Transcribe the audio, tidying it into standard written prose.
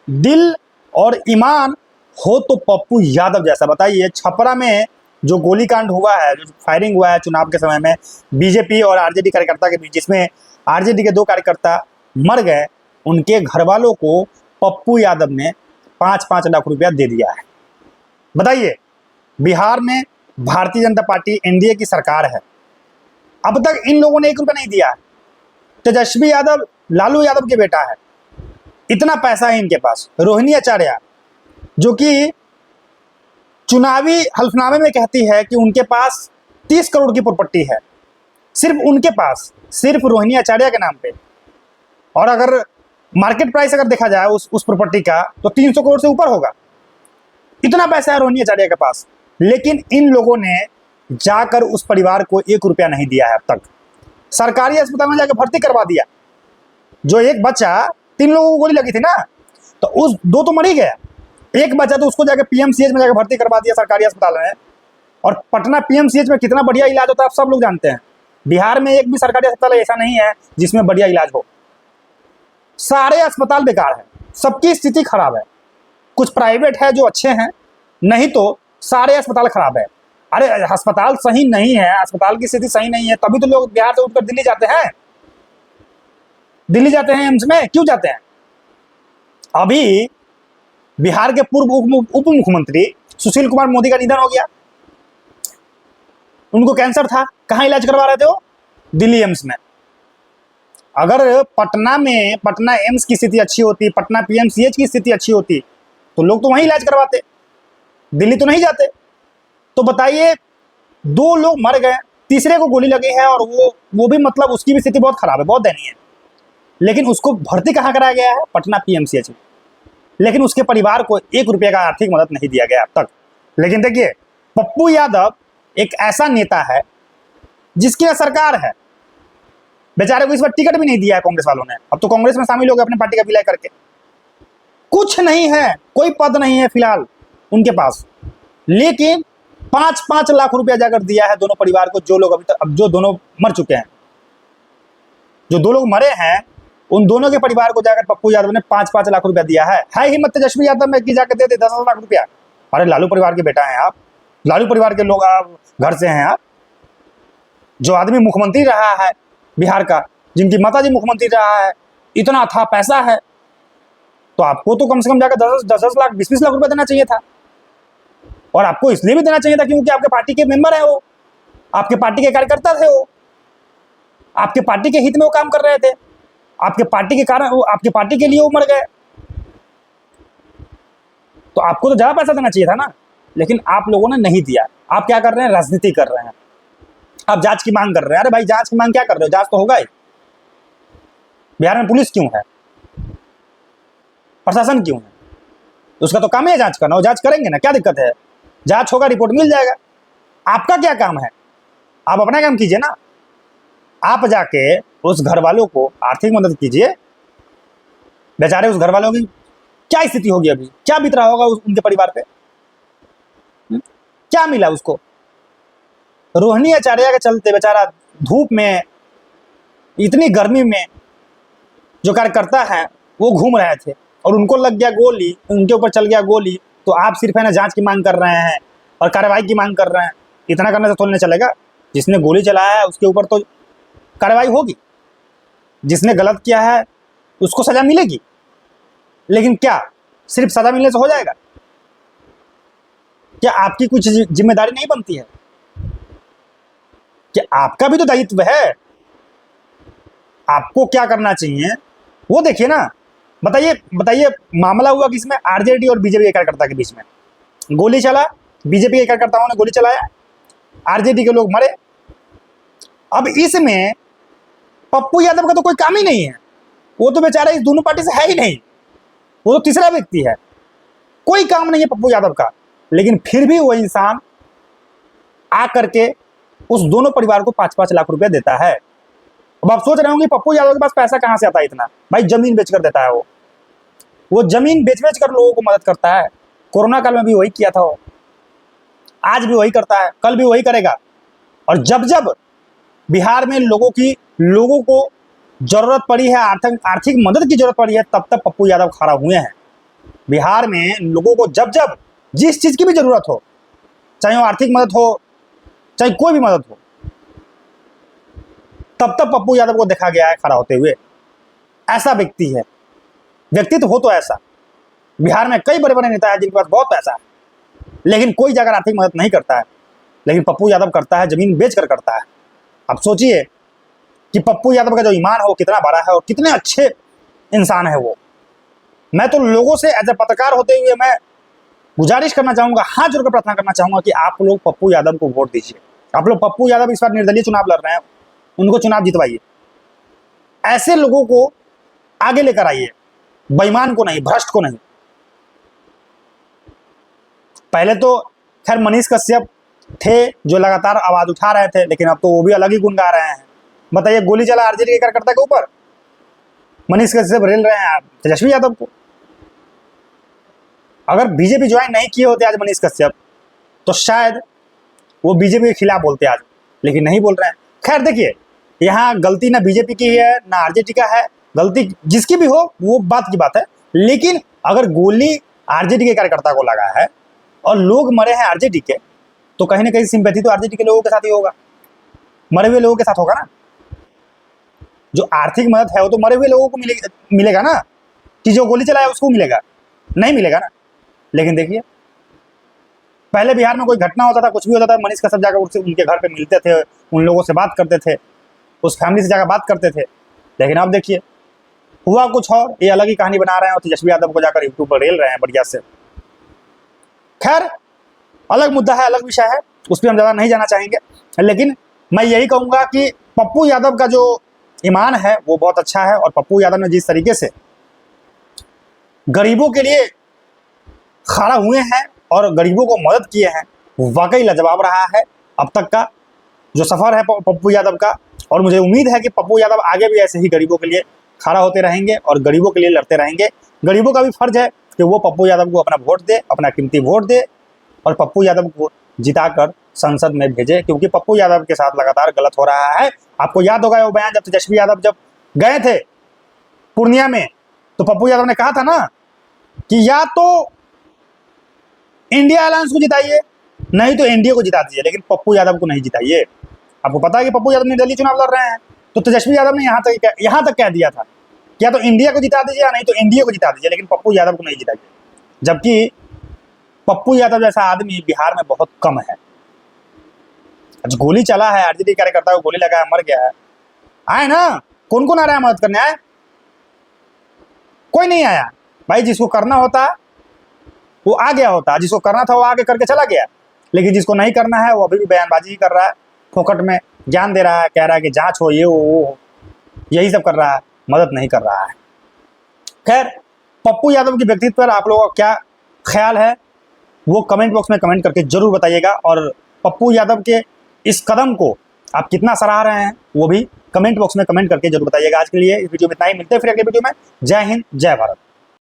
दिल और ईमान हो तो पप्पू यादव जैसा। बताइए, छपरा में जो गोलीकांड हुआ है, जो फायरिंग हुआ है चुनाव के समय में बीजेपी और आरजेडी कार्यकर्ता के बीच, जिसमें आरजेडी के 2 कार्यकर्ता मर गए, उनके घर वालों को पप्पू यादव ने 5-5 लाख रुपया दे दिया है। बताइए, बिहार में भारतीय जनता पार्टी एनडीए की सरकार है, अब तक इन लोगों ने 1 रुपया नहीं दिया है। तेजस्वी यादव लालू यादव के बेटा है, इतना पैसा है इनके पास। रोहिणी आचार्य जो कि चुनावी हल्फनामे में कहती है कि उनके पास 30 करोड़ की प्रॉपर्टी है, सिर्फ उनके पास, सिर्फ रोहिणी आचार्य के नाम पे। और अगर मार्केट प्राइस अगर देखा जाए उस प्रॉपर्टी का, तो 300 करोड़ से ऊपर होगा। इतना पैसा है रोहिणी आचार्य के पास, लेकिन इन लोगों ने जाकर उस परिवार को 1 रुपया नहीं दिया है अब तक। सरकारी अस्पताल में जाकर भर्ती करवा दिया। जो एक बच्चा, 3 लोगों को गोली लगी थी ना, तो उस 2 तो मर ही गया, एक बच्चा तो उसको जाकर पीएमसीएच में जाकर भर्ती करवा दिया सरकारी अस्पताल में। और पटना पीएमसीएच में कितना बढ़िया इलाज होता है आप सब लोग जानते हैं। बिहार में एक भी सरकारी अस्पताल ऐसा नहीं है जिसमें बढ़िया इलाज हो। सारे अस्पताल बेकार है, सबकी स्थिति खराब है। कुछ प्राइवेट है जो अच्छे हैं, नहीं तो सारे अस्पताल खराब है। अरे अस्पताल सही नहीं है, अस्पताल की स्थिति सही नहीं है, तभी तो लोग बिहार से उठकर दिल्ली जाते हैं। दिल्ली जाते हैं एम्स में, क्यों जाते हैं? अभी बिहार के पूर्व उप मुख्यमंत्री सुशील कुमार मोदी का निधन हो गया। उनको कैंसर था, कहाँ इलाज करवा रहे थे वो? दिल्ली एम्स में। अगर पटना एम्स की स्थिति अच्छी होती, पटना पीएमसीएच की स्थिति अच्छी होती, तो लोग तो वहीं इलाज करवाते, दिल्ली तो नहीं जाते। तो बताइए, 2 लोग मर गए, तीसरे को गोली लगी है, और वो भी मतलब उसकी भी स्थिति बहुत खराब है, बहुत दयनीय है, लेकिन उसको भर्ती कहाँ कराया गया है? पटना पीएमसीएच में। लेकिन उसके परिवार को 1 रुपये का आर्थिक मदद नहीं दिया गया अब तक। लेकिन देखिए, पप्पू यादव एक ऐसा नेता है जिसकी सरकार है, बेचारे को इस बार टिकट भी नहीं दिया है कांग्रेस वालों ने। अब तो कांग्रेस में शामिल हो गए अपने पार्टी का विलय करके। कुछ नहीं है, कोई पद नहीं है फिलहाल उनके पास, लेकिन 5-5 लाख रुपया जाकर दिया है दोनों परिवार को, जो लोग अभी तक, अब जो दोनों मर चुके हैं, जो 2 लोग मरे हैं, उन दोनों के परिवार को जाकर पप्पू यादव ने 5-5 लाख रुपया दिया है हिम्मत तेजस्वी यादव में कि जाकर दे दे 10 लाख रुपया। अरे लालू परिवार के बेटा हैं आप, लालू परिवार के लोग, आप घर से हैं आप। जो आदमी मुख्यमंत्री रहा है बिहार का, जिनकी माताजी मुख्यमंत्री रहा है, इतना था पैसा है, तो आपको तो कम से कम जाकर 10 लाख 20 लाख रुपया देना चाहिए था। और आपको इसलिए भी देना चाहिए था क्योंकि आपके पार्टी के मेंबर है वो, आपके पार्टी के कार्यकर्ता थे वो, आपके पार्टी के हित में वो काम कर रहे थे, आपके पार्टी के कारण, आपके पार्टी के लिए वो मर गए, तो आपको तो ज्यादा पैसा देना चाहिए था ना। लेकिन आप लोगों ने नहीं दिया। आप क्या कर रहे हैं? राजनीति कर रहे हैं। आप जांच की मांग कर रहे हैं। अरे भाई, जांच की मांग क्या कर रहे हो? जांच तो होगा ही। बिहार में पुलिस क्यों है? प्रशासन क्यों है? उसका तो काम है जांच करना, वो जांच करेंगे ना, क्या दिक्कत है? जांच होगा, रिपोर्ट मिल जाएगा। आपका क्या काम है? आप अपना काम कीजिए ना। आप जाके उस घर वालों को आर्थिक मदद कीजिए। बेचारे उस घर वालों की क्या स्थिति होगी, अभी क्या बीत रहा होगा उनके परिवार पे? क्या मिला उसको? रोहिणी आचार्य के चलते बेचारा धूप में, इतनी गर्मी में, जो कार्यकर्ता है वो घूम रहे थे और उनको लग गया गोली, उनके ऊपर चल गया गोली, तो आप सिर्फ है ना जांच की मांग कर रहे हैं और कार्रवाई की मांग कर रहे हैं। इतना करने से थोड़ी नहीं चलेगा। जिसने गोली चलाया है उसके ऊपर तो कार्रवाई होगी, जिसने गलत किया है उसको सजा मिलेगी। लेकिन क्या सिर्फ सजा मिलने से हो जाएगा? क्या आपकी कुछ जिम्मेदारी नहीं बनती है? क्या आपका भी तो दायित्व है? आपको क्या करना चाहिए वो देखिए ना। बताइए बताइए, मामला हुआ किसमें? आरजेडी और बीजेपी के कार्यकर्ता के बीच में गोली चला, बीजेपी के कार्यकर्ताओं ने गोली चलाया, आरजेडी के लोग मरे। अब इसमें पप्पू यादव का तो कोई काम ही नहीं है, वो तो बेचारा इस दोनों पार्टी से है ही नहीं, वो तो तीसरा व्यक्ति है, कोई काम नहीं है पप्पू यादव का। लेकिन फिर भी वो इंसान आ करके उस दोनों परिवार को 5-5 लाख रुपया देता है। अब आप सोच रहे होंगे पप्पू यादव के पास पैसा कहां से आता है इतना? भाई जमीन बेचकर देता है वो जमीन बेच बेच कर लोगों को मदद करता है। कोरोना काल में भी वही किया था वो, आज भी वही करता है, कल भी वही करेगा। और जब जब बिहार में लोगों को जरूरत पड़ी है, आर्थिक मदद की जरूरत पड़ी है, तब तब पप्पू यादव खड़ा हुए हैं। बिहार में लोगों को जब जब जिस चीज की भी जरूरत हो, चाहे वो आर्थिक मदद हो, चाहे कोई भी मदद हो, तब तब पप्पू यादव को देखा गया है खड़ा होते हुए। ऐसा व्यक्ति है, व्यक्तित्व हो तो ऐसा। बिहार में कई बड़े बड़े नेता हैं जिनके पास बहुत पैसा है, लेकिन कोई जाकर आर्थिक मदद नहीं करता है, लेकिन पप्पू यादव करता है, जमीन बेच कर करता है। अब सोचिए कि पप्पू यादव का जो ईमान है वो कितना बड़ा है और कितने अच्छे इंसान है वो। मैं तो लोगों से एज ए पत्रकार होते हुए मैं गुजारिश करना चाहूंगा, हाथ जोड़कर प्रार्थना करना चाहूंगा कि आप लोग पप्पू यादव को वोट दीजिए। आप लोग पप्पू यादव इस बार निर्दलीय चुनाव लड़ रहे हैं, उनको चुनाव जितवाइए। ऐसे लोगों को आगे लेकर आइए, बेईमान को नहीं, भ्रष्ट को नहीं। पहले तो खैर मनीष कश्यप थे जो लगातार आवाज उठा रहे थे, लेकिन अब तो वो भी अलग ही गुन गा रहे हैं। बताइए, गोली चला आरजेडी के कार्यकर्ता के ऊपर, मनीष कश्यप रेल रहे हैं तेजस्वी यादव को। अगर बीजेपी ज्वाइन नहीं किए होते आज मनीष कश्यप, तो शायद वो बीजेपी के खिलाफ बोलते आज, लेकिन नहीं बोल रहे हैं। खैर देखिए, यहाँ गलती ना बीजेपी की है ना आरजेडी का है, गलती जिसकी भी हो वो बात की बात है। लेकिन अगर गोली आरजेडी के कार्यकर्ता को लगा है और लोग मरे हैं आरजेडी के, तो कहीं ना कहीं सिंपैथी तो आरजेडी के लोगों के साथ ही होगा, मरे हुए लोगों के साथ होगा ना। जो आर्थिक मदद है वो तो मरे हुए लोगों को मिलेगा ना, कि जो गोली चलाया उसको मिलेगा? नहीं मिलेगा ना। लेकिन देखिए, पहले बिहार में कोई घटना होता था, कुछ भी होता था, मनीष कश्यप जाकर उससे उनके घर पे मिलते थे, उन लोगों से बात करते थे, उस फैमिली से जाकर बात करते थे। लेकिन अब देखिए, हुआ कुछ और, ये अलग ही कहानी बना रहे हैं और तेजस्वी यादव को जाकर यूट्यूब पर रेल रहे हैं बढ़िया से। खैर, अलग मुद्दा है, अलग विषय है, उस पर हम ज़्यादा नहीं जाना चाहेंगे। लेकिन मैं यही कहूँगा कि पप्पू यादव का जो ईमान है वो बहुत अच्छा है, और पप्पू यादव ने जिस तरीके से गरीबों के लिए खड़ा हुए हैं और गरीबों को मदद किए हैं, वाकई लाजवाब रहा है अब तक का जो सफ़र है पप्पू यादव का। और मुझे उम्मीद है कि पप्पू यादव आगे भी ऐसे ही गरीबों के लिए खड़ा होते रहेंगे और गरीबों के लिए लड़ते रहेंगे। गरीबों का भी फर्ज है कि वो पप्पू यादव को अपना वोट दे, अपना कीमती वोट दे, और पप्पू यादव को जिताकर संसद में भेजे, क्योंकि पप्पू यादव के साथ लगातार गलत हो रहा है। आपको याद होगा वो बयान जब तेजस्वी यादव जब गए थे पूर्णिया में, तो पप्पू यादव ने कहा था ना कि या तो इंडिया अलायंस को जिताइए, नहीं तो एनडीए को जिता दीजिए, लेकिन पप्पू यादव को नहीं जिताइए। आपको पता है कि पप्पू यादव निर्दलीय चुनाव लड़ रहे हैं, तो तेजस्वी यादव ने यहाँ तक कह दिया था कि या तो इंडिया को जिता दीजिए या नहीं तो एनडीए को जिता दीजिए, लेकिन पप्पू यादव को नहीं जिताइए। जबकि पप्पू यादव जैसा आदमी बिहार में बहुत कम है। आज गोली चला है, आरजेडी कार्यकर्ता को गोली लगा है, मर गया है, आए ना, कौन कौन आ रहा है मदद करने? आए? कोई नहीं आया भाई। जिसको करना होता वो आ गया होता, जिसको करना था वो आगे करके चला गया, लेकिन जिसको नहीं करना है वो अभी भी बयानबाजी ही कर रहा है, फोकट में ज्ञान दे रहा है, कह रहा है कि जांच हो, ये वो, यही सब कर रहा है, मदद नहीं कर रहा है। खैर, पप्पू यादव के व्यक्तित्व पर आप लोगों का क्या ख्याल है वो कमेंट बॉक्स में कमेंट करके जरूर बताइएगा, और पप्पू यादव के इस कदम को आप कितना सराह रहे हैं वो भी कमेंट बॉक्स में कमेंट करके जरूर बताइएगा। आज के लिए इस वीडियो में इतना ही, मिलते हैं फिर अगले वीडियो में। जय हिंद, जय भारत।